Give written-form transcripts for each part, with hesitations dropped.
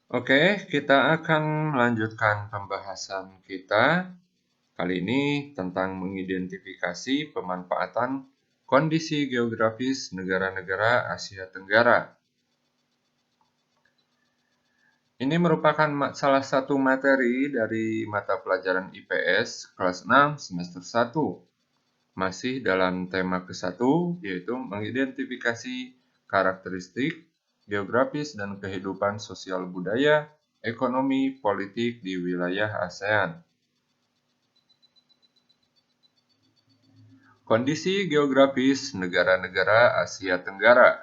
Oke, kita akan melanjutkan pembahasan kita kali ini tentang mengidentifikasi pemanfaatan kondisi geografis negara-negara Asia Tenggara. Ini merupakan salah satu materi dari mata pelajaran IPS kelas 6 semester 1. Masih dalam tema ke-1, yaitu mengidentifikasi karakteristik geografis dan kehidupan sosial budaya, ekonomi, politik di wilayah ASEAN. Kondisi geografis negara-negara Asia Tenggara.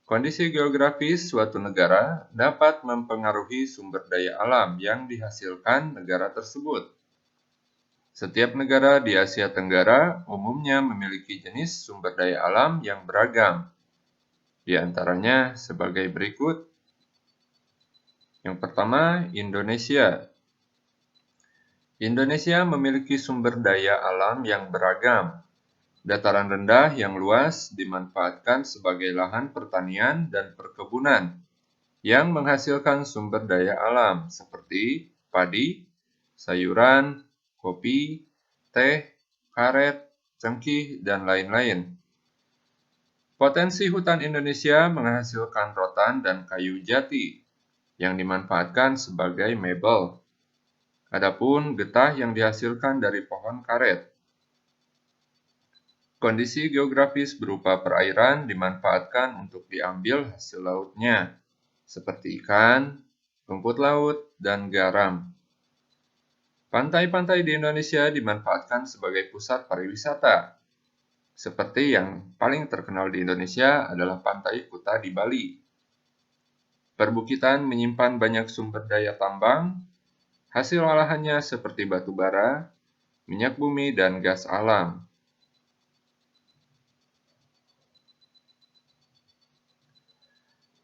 Kondisi geografis suatu negara dapat mempengaruhi sumber daya alam yang dihasilkan negara tersebut. Setiap negara di Asia Tenggara umumnya memiliki jenis sumber daya alam yang beragam. Di antaranya sebagai berikut. Yang pertama, Indonesia. Indonesia memiliki sumber daya alam yang beragam. Dataran rendah yang luas dimanfaatkan sebagai lahan pertanian dan perkebunan yang menghasilkan sumber daya alam seperti padi, sayuran, kopi, teh, karet, cengkih, dan lain-lain. Potensi hutan Indonesia menghasilkan rotan dan kayu jati yang dimanfaatkan sebagai mebel. Adapun getah yang dihasilkan dari pohon karet. Kondisi geografis berupa perairan dimanfaatkan untuk diambil hasil lautnya, seperti ikan, rumput laut, dan garam. Pantai-pantai di Indonesia dimanfaatkan sebagai pusat pariwisata. Seperti yang paling terkenal di Indonesia adalah Pantai Kuta di Bali. Perbukitan menyimpan banyak sumber daya tambang, hasil olahannya seperti batu bara, minyak bumi, dan gas alam.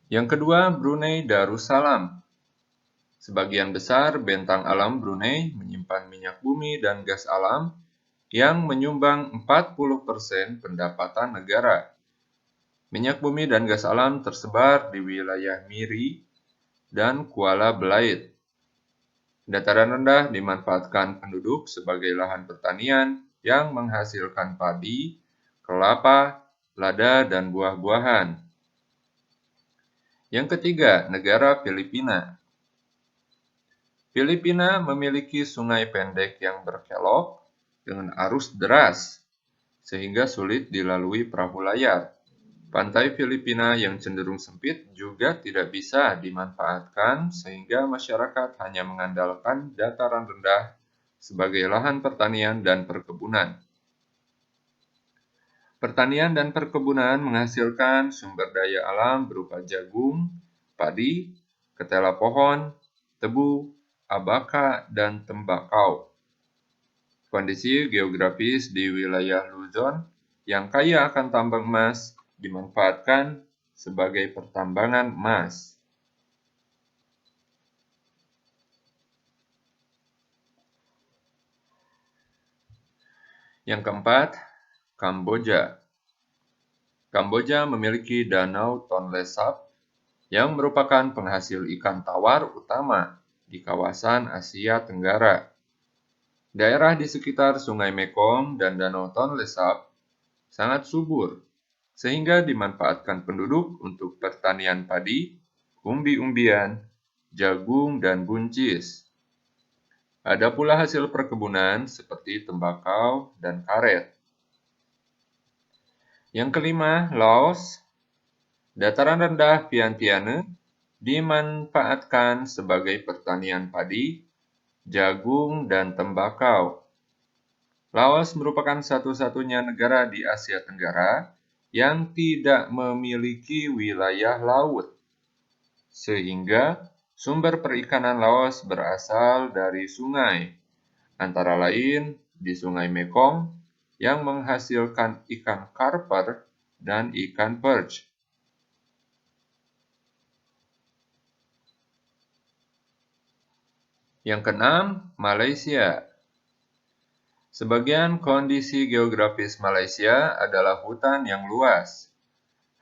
Yang kedua, Brunei Darussalam. Sebagian besar bentang alam Brunei menyimpan minyak bumi dan gas alam yang menyumbang 40% pendapatan negara. Minyak bumi dan gas alam tersebar di wilayah Miri dan Kuala Belait. Dataran rendah dimanfaatkan penduduk sebagai lahan pertanian yang menghasilkan padi, kelapa, lada, dan buah-buahan. Yang ketiga, negara Filipina. Filipina memiliki sungai pendek yang berkelok dengan arus deras, sehingga sulit dilalui perahu layar. Pantai Filipina yang cenderung sempit juga tidak bisa dimanfaatkan sehingga masyarakat hanya mengandalkan dataran rendah sebagai lahan pertanian dan perkebunan. Pertanian dan perkebunan menghasilkan sumber daya alam berupa jagung, padi, ketela pohon, tebu, abaka, dan tembakau. Kondisi geografis di wilayah Luzon yang kaya akan tambang emas dimanfaatkan sebagai pertambangan emas. Yang keempat, Kamboja. Kamboja memiliki Danau Tonle Sap yang merupakan penghasil ikan tawar utama di kawasan Asia Tenggara. Daerah di sekitar Sungai Mekong dan Danau Tonle Sap sangat subur, sehingga dimanfaatkan penduduk untuk pertanian padi, umbi-umbian, jagung, dan buncis. Ada pula hasil perkebunan seperti tembakau dan karet. Yang kelima, Laos. Dataran rendah Vientiane dimanfaatkan sebagai pertanian padi, jagung, dan tembakau. Laos merupakan satu-satunya negara di Asia Tenggara yang tidak memiliki wilayah laut, sehingga sumber perikanan Laos berasal dari sungai, antara lain di Sungai Mekong yang menghasilkan ikan karper dan ikan perch. Yang keenam, Malaysia. Sebagian kondisi geografis Malaysia adalah hutan yang luas.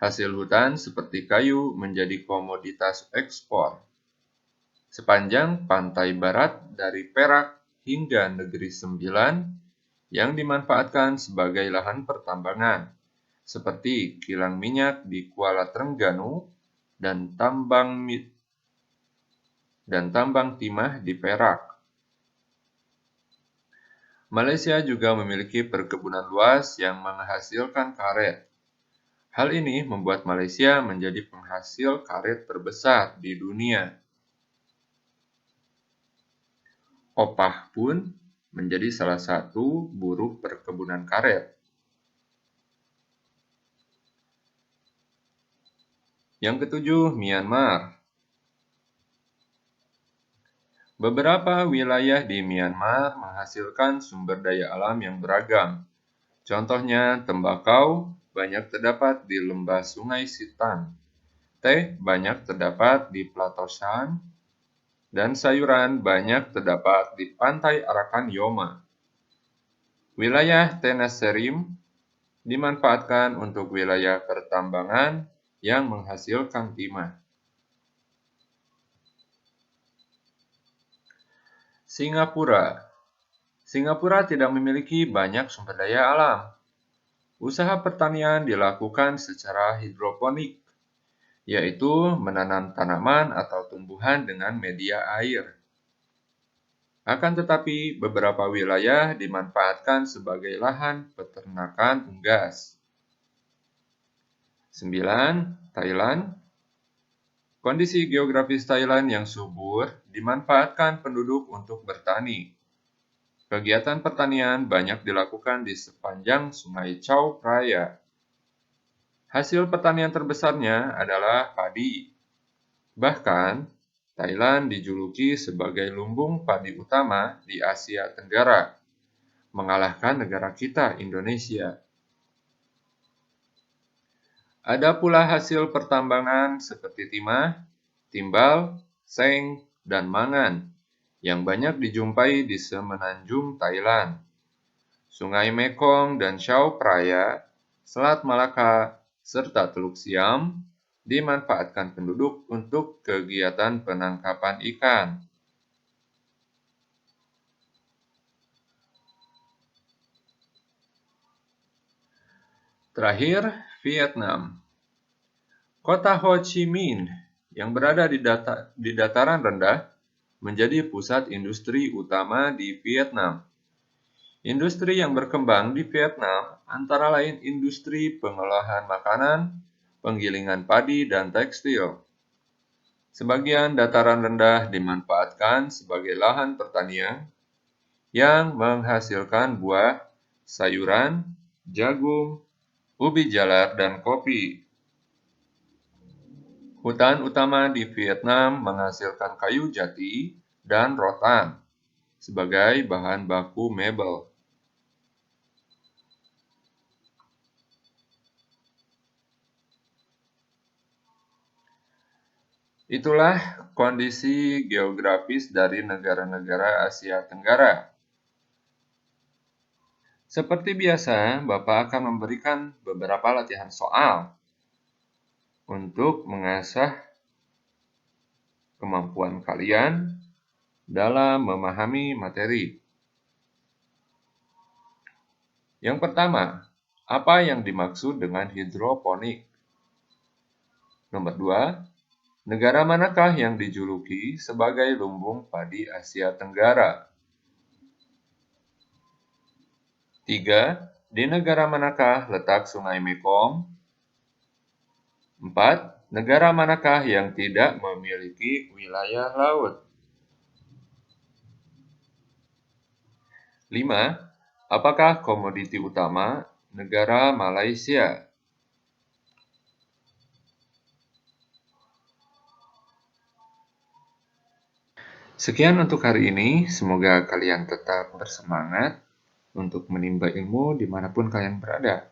Hasil hutan seperti kayu menjadi komoditas ekspor. Sepanjang pantai barat dari Perak hingga Negeri Sembilan yang dimanfaatkan sebagai lahan pertambangan, seperti kilang minyak di Kuala Trengganu dan tambang timah di Perak. Malaysia juga memiliki perkebunan luas yang menghasilkan karet. Hal ini membuat Malaysia menjadi penghasil karet terbesar di dunia. Opah pun menjadi salah satu buruh perkebunan karet. Yang ketujuh, Myanmar. Beberapa wilayah di Myanmar menghasilkan sumber daya alam yang beragam. Contohnya, tembakau banyak terdapat di lembah Sungai Sitan, teh banyak terdapat di Plato Shan, dan sayuran banyak terdapat di pantai Arakan Yoma. Wilayah Tenasserim dimanfaatkan untuk wilayah pertambangan yang menghasilkan timah. Singapura. Singapura tidak memiliki banyak sumber daya alam. Usaha pertanian dilakukan secara hidroponik, yaitu menanam tanaman atau tumbuhan dengan media air. Akan tetapi, beberapa wilayah dimanfaatkan sebagai lahan peternakan unggas. 9. Thailand. Kondisi geografis Thailand yang subur dimanfaatkan penduduk untuk bertani. Kegiatan pertanian banyak dilakukan di sepanjang Sungai Chao Phraya. Hasil pertanian terbesarnya adalah padi. Bahkan, Thailand dijuluki sebagai lumbung padi utama di Asia Tenggara, mengalahkan negara kita, Indonesia. Ada pula hasil pertambangan seperti timah, timbal, seng, dan mangan yang banyak dijumpai di semenanjung Thailand. Sungai Mekong dan Chao Phraya, Selat Malaka, serta Teluk Siam dimanfaatkan penduduk untuk kegiatan penangkapan ikan. Terakhir, Vietnam. Kota Ho Chi Minh yang berada di dataran rendah menjadi pusat industri utama di Vietnam. Industri yang berkembang di Vietnam antara lain industri pengolahan makanan, penggilingan padi, dan tekstil. Sebagian dataran rendah dimanfaatkan sebagai lahan pertanian yang menghasilkan buah, sayuran, jagung, ubi jalar, dan kopi. Hutan utama di Vietnam menghasilkan kayu jati dan rotan sebagai bahan baku mebel. Itulah kondisi geografis dari negara-negara Asia Tenggara. Seperti biasa, Bapak akan memberikan beberapa latihan soal untuk mengasah kemampuan kalian dalam memahami materi. Yang pertama, apa yang dimaksud dengan hidroponik? Nomor 2, negara manakah yang dijuluki sebagai lumbung padi Asia Tenggara? 3, di negara manakah letak Sungai Mekong? 4, negara manakah yang tidak memiliki wilayah laut? 5, apakah komoditi utama negara Malaysia? Sekian untuk hari ini, semoga kalian tetap bersemangat untuk menimba ilmu dimanapun kalian berada.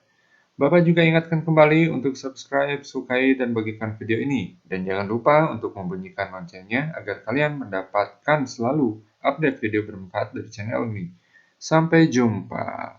Bapak juga ingatkan kembali untuk subscribe, sukai, dan bagikan video ini. Dan jangan lupa untuk membunyikan loncengnya agar kalian mendapatkan selalu update video bermanfaat dari channel ini. Sampai jumpa.